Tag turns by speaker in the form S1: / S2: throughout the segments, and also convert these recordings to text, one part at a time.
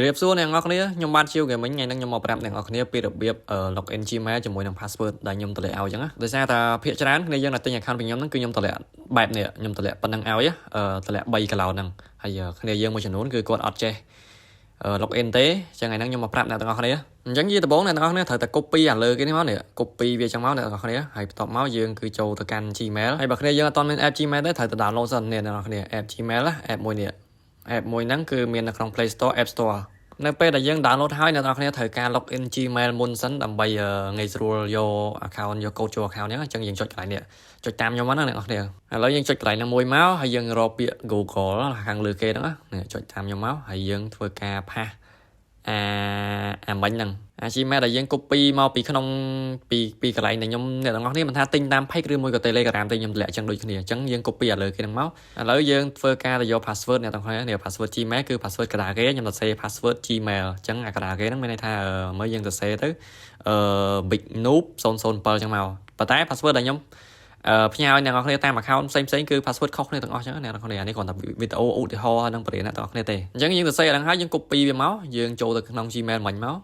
S1: រៀបសួរអ្នកនរគ្នាខ្ញុំបានជួបគេមិញថ្ងៃហ្នឹងខ្ញុំមកប្រាប់អ្នកនរគ្នាពីរបៀប login Gmail ជាមួយនឹង password ដែលខ្ញុំតម្លាក់ឲ្យអញ្ចឹងណាដោយសារតែភាគច្រើនគ្នាយើងតែទិញ account ពីខ្ញុំហ្នឹងគឺខ្ញុំតម្លាក់បែបនេះខ្ញុំតម្លាក់ប៉ុណ្្នឹងឲ្យតម្លាក់3 cloud ហ្នឹងហើយគ្នាយើងមួយចំនួនគឺគាត់អត់ចេះlogin ទេអញ្ចឹងថ្ងៃហ្នឹងខ្ញុំមកប្រាប់អ្នកទាំងអស់គ្នាអញ្ចឹងជាដំបូងអ្នកទាំងអស់គ្នាត្រូវតែ copy អាលើគេនេះមកនេះ copy វាអញ្ចឹងមកអ្នកទាំងអស់គ្នាហើយបន្ទាប់មកយើងគឺចូលទៅកាន់ Gmail ហើយបើគ្នាយើងអត់មាន app Gmail ទេត្រូវតែ download សិននេះអ្នកទាំងអស់គ្នា app Gmail app មួយនេះ app មួយហ្នឹងគឺមាននៅក្នុង Play Store App Store នៅពេលដែលយើង download ហើយអ្នកនរគ្នាត្រូវការ login Gmail មុនសិនដើម្បីងាយស្រួលយក account យក code ចូល account ហ្នឹងអញ្ចឹងយើងចុចកន្លែងនេះចុចតាមខ្ញុំហ្នឹងអ្នកនរគ្នាឥឡូវយើងចុចកន្លែងហ្នឹងមួយមកហើយយើងរកពាក្យ Google ខាងលើគេហ្នឹងណាចុចតាមខ្ញុំមកហើយយើងធ្វើការផាសអាមិញហ្នឹងGmail ដែលយើង copy មកពីក្នុងពីកន្លែងដែលខ្ញុំអ្នកទាំងអស់គ្នាមិនថាទិញតាម page ឬមួយក៏ Telegram ទេខ្ញុំតម្លាក់អញ្ចឹងដូចគ្នាអញ្ចឹងយើង copy អាលើគេហ្នឹងមកឥឡូវយើងធ្វើការទៅយក password អ្នកទាំងអស់គ្នានេះ password Gmail គឺ password កណ្ដាលគេខ្ញុំសរសេរ password Gmail អញ្ចឹងអាកណ្ដាលគេហ្នឹងមានន័យថាមើលយើងសរសេរទៅbig noob 007អញ្ចឹងមកប៉ុន្តែ password ដែលខ្ញុំផ្ញើឲ្យអ្នកនរគ្នាតាម account ផ្សេងៗគឺ password ខុសគ្នាទាំងអស់អញ្ចឹងអ្នកនរគ្នាអានេះគ្រាន់តែវីដេអូឧទាហរណ៍នឹងបរិញ្ញាអ្នកទាំងអស់គ្នាទេអញ្ចឹងយើងសរសេរដល់ហើយយើង copy វាមកយើងចូលទៅក្នុង Gmail មិញម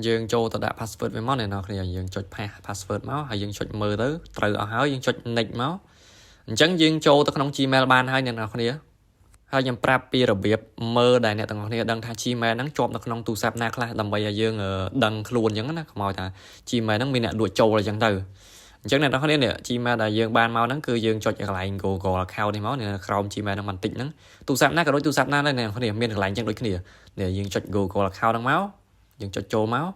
S1: កយើងចូលទៅដាក់ password វាមកអ្នកនរគ្នាយើងចុច password មកហើយយើងចុចមើលទៅត្រូវអស់ហើយយើងចុច next មកអញ្ចឹងយើងចូលទៅក្នុង Gmail បានហើយអ្នកនរគ្នាហើយខ្ញុំប្រាប់ពីរបៀបមើលដែលអ្នកទាំងអស់គ្នាដឹងថា Gmail ហ្នឹងជាប់នៅក្នុងទូរស័ព្ទណាខ្លះដើម្បីឲ្យយើងដឹងខ្លួនអញ្ចឹងណាកុំឲ្យថា Gmail ហ្នឹងមានអ្នកលួចចូលអញ្ចឹងទៅអញ្ចឹងអ្នកនរគ្នានេះ Gmail ដែលយើងបានមកហ្នឹងគឺយើងចុចកន្លែង Google account នេះមកនៅក្រោម Gmail ហ្នឹងបន្តិចហ្នឹងទូរស័ព្ទណាក៏ដូចទូរស័ព្ទណាដែរអ្នកនរគ្នាមានកន្លែងអញ្ចឹងដូចគ្នានេះយើងចុច Google account ហ្នឹងមកយើងចុចចូលមក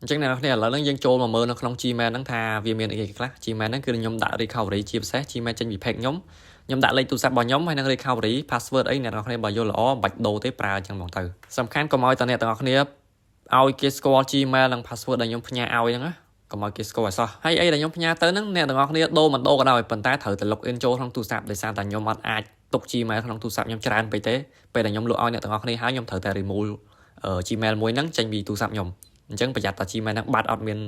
S1: អញ្ចឹងអ្នកនរគ្នាឥឡូវហ្នឹងយើងចូលមកមើលនៅក្នុង Gmail ហ្នឹងថាវាមានអីខ្លះ Gmail ហ្នឹងគឺខ្ញុំដាក់ recovery ជាពិសេស Gmail ចេញពី page ខ្ញុំដាក់លេខទូរស័ព្ទរបស់ខ្ញុំហើយនឹង recovery password អីអ្នកនរគ្នាបើយល់ល្អមិនបាច់ដូរទេប្រើអញ្ចឹងហ្មងទៅសំខាន់កុំឲ្យតែអ្នកទាំងអស់គ្នាឲ្យគេស្គាល់ Gmail និង password ដែលខ្ញុំផ្ញើឲ្យហ្នឹងណាកុំឲ្យគេស្គាល់ឲ្យសោះហើយអីដែលខ្ញុំផ្ញើទៅហ្នឹងអ្នកទាំងអស់គ្នាដូរមិនដូរក៏ដោយប៉ុន្តែត្រូវតែ login ចូលក្នុងទូរស័ព្ទដោយសារតែខ្ញុំអត់អាចទុក Gmail ក្នុងទូរស័ព្ទខ្ញុំច្រើនពេកទេពេលដែលខ្ញុំលក់ឲ្យអ្នកទាំងអស់គ្នាហើយខ្ញុំត្រូវតែ remove Gmail មួយហ្នឹងចេញពីទូរស័ព្ទខ្ញុំអញ្ចឹងប្រយ័ត្នតា Gmail ហ្នឹងបាត់អត់មាន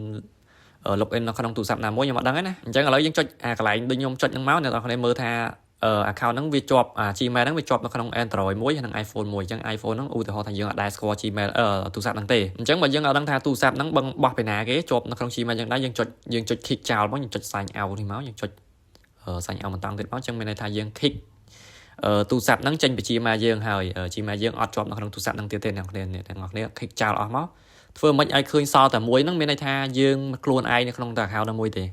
S1: login នៅក្នុងទូរស័ព្ទណាមួយខ្ញុំអត់ដឹងទេណាអញ្ចឹងឥឡូវយើងចុចកន្លែងដូចខ្ញុំចុចហ្នឹងមកអ្នកនរគ្នាមើលថាaccount ហ្នឹងវាជាប់ Gmail ហ្នឹងវាជាប់នៅក្នុង Android មួយហើយនិង iPhone មួយអញ្ចឹង iPhone ហ្នឹងឧទាហរណ៍ថាយើងអត់ដែលស្គាល់ Gmail ទូរស័ព្ទហ្នឹងទេអញ្ចឹងបើយើងអត់ដឹងថាទូរស័ព្ទហ្នឹងបោះពីណាគេជាប់នៅក្នុង Gmail អញ្ចឹងដែរយើងចុច kick ចោលមកយើងចុច sign out នេះមកយើងចុចsign out បន្តទៀតមកអញ្ចឹងមានន័យថាយើង kick ទូរស័ព្ទហ្នឹងចេញពី Gmail យើងហើយ Gmail យើងអត់ជាប់នៅក្នុងទូរស័ព្ទហ្នឹងទៀតទេអ្នកនរគ្នា kick ចោលអស់មកធ្វើមិនឲ្យឃើញសល់តែមួយហ្នឹងមានន័យថាយើងខ្លួនឯងនៅក្នុងតែ account ហ្នឹងមួយទេ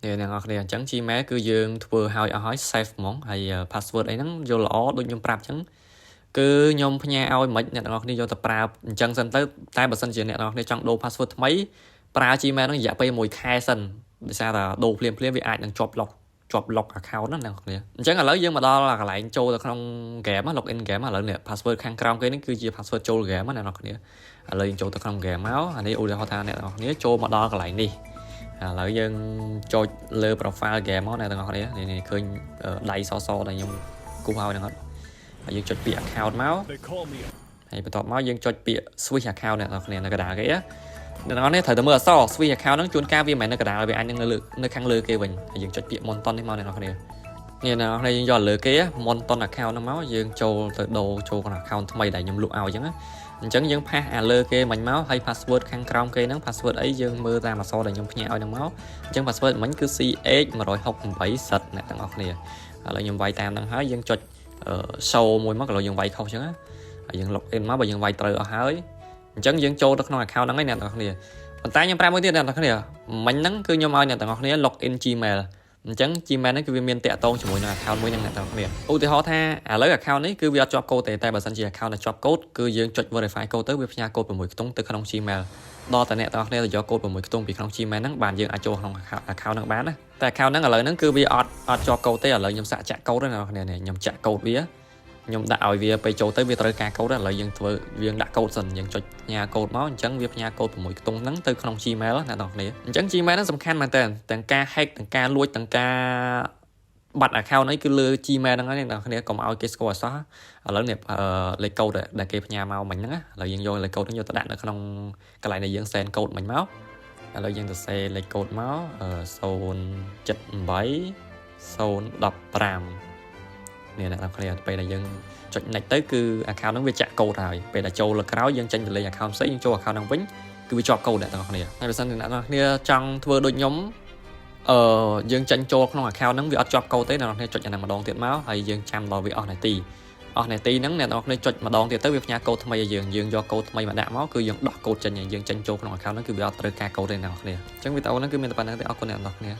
S1: អ្នកនរគ្នាអញ្ចឹង Gmail គឺយើងធ្វើឲ្យអស់ហើយ save ហ្មងហើយ password អីហ្នឹងយល់ល្អដូចខ្ញុំប្រាប់អញ្ចឹងគឺខ្ញុំផ្ញើឲ្យមិនអ្នកនរគ្នាយកទៅប្រើអញ្ចឹងសិនទៅតែបើសិនជាអ្នកនរគ្នាចង់ដូរ password ថ្មីប្រើ Gmail ហ្នឹងរយៈពេល1ខែសិនដោយសារតែដូរភ្លាមវាអាចនឹងជាប់ lock account ណាអ្នកនរគ្នាអញ្ចឹងឥឡូវយើងមកដល់កន្លែងចូលទៅក្នុង game login game ឥឡូវនេះ password ខាងក្រោមគេនេះគឺជា password ចូល game ណាអ្នកនរគ្នាឥឡូវយើងចូលទៅក្នុង game មកអានេះឧទាហរណ៍ថាអ្នកនរគ្នាចូលមកដល់កន្លែងនេះឥឡូវយើងចុចលើ profile game មកអ្នកទាំងអស់គ្នានេះឃើញដៃសដែលខ្ញុំគូសឲ្យហ្នឹងអត់ហើយយើងចុចពាក្យ account មកហើយបន្ទាប់មកយើងចុចពាក្យ switch account អ្នកទាំងអស់គ្នានៅកណ្ដាលគេអ្នកទាំងអស់គ្នាត្រូវតែមើលអក្សរ switch account ហ្នឹងជួនកាលវាមិនមែននៅកណ្ដាលវាអាចនៅខាងលើគេវិញហើយយើងចុចពាក្យ Monton នេះមកអ្នកទាំងអស់គ្នានេះអ្នកទាំងអស់គ្នាយើងយកលើគេ Monton account ហ្នឹងមកយើងចូលទៅដូរចូលក្នុង account ថ្មីដែលខ្ញុំលក់ឲ្យអញ្ចឹងណាអញ្ចឹងយើងផាសអាលើគេមិញមកហើយ password ខាងក្រោមគេហ្នឹង password អីយើងមើលតាមអក្សរដែលខ្ញុំផ្ញើឲ្យហ្នឹងមកអញ្ចឹង password មិញគឺ CH168 សិតអ្នកទាំងអស់គ្នាឥឡូវខ្ញុំវាយតាមហ្នឹងហើយយើងចុច show មួយមកក៏យើងវាយខុសអញ្ចឹងហើយយើង login មកបើយើងវាយត្រូវអស់ហើយអញ្ចឹងយើងចូលទៅក្នុង account ហ្នឹងហើយអ្នកទាំងអស់គ្នាប៉ុន្តែខ្ញុំប្រាប់មួយទៀតអ្នកទាំងអស់គ្នាមិញហ្នឹងគឺខ្ញុំឲ្យអ្នកទាំងអស់គ្នា login Gmailអញ្ចឹង Gmail ហ្នឹងគឺវាមានតាក់ទងជាមួយនឹង account មួយហ្នឹងអ្នកទាំងគ្នាឧទាហរណ៍ថាឥឡូវ account នេះគឺវាអត់ជាប់កូដទេតែបើសិនជា account ដែលជាប់កូដគឺយើងចុច verify កូដទៅវាផ្ញើកូដ6ខ្ទង់ទៅក្នុង Gmail ដល់តែអ្នកទាំងគ្នាទៅយកកូដ6ខ្ទង់ពីក្នុង Gmail ហ្នឹងបានយើងអាចចូលក្នុង account ហ្នឹងបានណាតែ account ហ្នឹងឥឡូវហ្នឹងគឺវាអត់ជាប់កូដទេឥឡូវខ្ញុំសាកចាក់កូដហ្នឹងអ្នកគ្នាខ្ញុំចាក់កូដវាខ្ញុំដាក់ឲ្យវាពេលចូលទៅវាត្រូវការកូដឥឡូវយើងធ្វើយើងដាក់កូដសិនយើងចុចផ្ញើកូដមកអញ្ចឹងវាផ្ញើកូដ6ខ្ទង់ហ្នឹងទៅក្នុង Gmail ណាអ្នកទាំងគ្នាអញ្ចឹង Gmail ហ្នឹងសំខាន់មែនតើទាំងការ hack ទាំងការលួចទាំងការបាត់ account អីគឺលើ Gmail ហ្នឹងហើយអ្នកគ្នាកុំឲ្យគេស្គាល់អសោះឥឡូវនេះលេខកូដដែលគេផ្ញើមកមិញហ្នឹងឥឡូវយើងយកលេខកូដហ្នឹងយកទៅដាក់នៅក្នុងកន្លែងដែលយើង send កូដមិញមកឥឡូវយើងទៅសេលេខកូដមក078 015 នេះអ្នកនរគ្នាពេលដែលយើងចុច next ទៅគឺ account ហ្នឹងវាចាក់កូដហើយពេលដែលចូលលើក្រោយយើងចេញទៅលេង account ផ្សេងយើងចូល account ហ្នឹងវិញគឺវាជាប់កូដអ្នកនរគ្នាហើយបើសិនជាអ្នកនរគ្នាចង់ធ្វើដូចខ្ញុំយើងចេញចូលក្នុង account ហ្នឹងវាអត់ជាប់កូដទេអ្នកនរគ្នាចុចអាហ្នឹងម្ដងទៀតមកហើយយើងចាំដល់វាអស់នាទីហ្នឹងអ្នកនរគ្នាចុចម្ដងទៀតទៅវាផ្ញើកូដថ្មីឲ្យយើងយកកូដថ្មីមកដាក់មកគឺយើងដោះកូដចេញហើយយើងចេញចូលក្នុង account ហ្នឹងគឺវាអត់ត្រូវការកូដទេអ្នកនរគ្នាអញ្ចឹងវីដេអូហ្នឹងគឺមានតែប៉ុណ្្នឹងទេអរគុណអ្នកនរគ្នា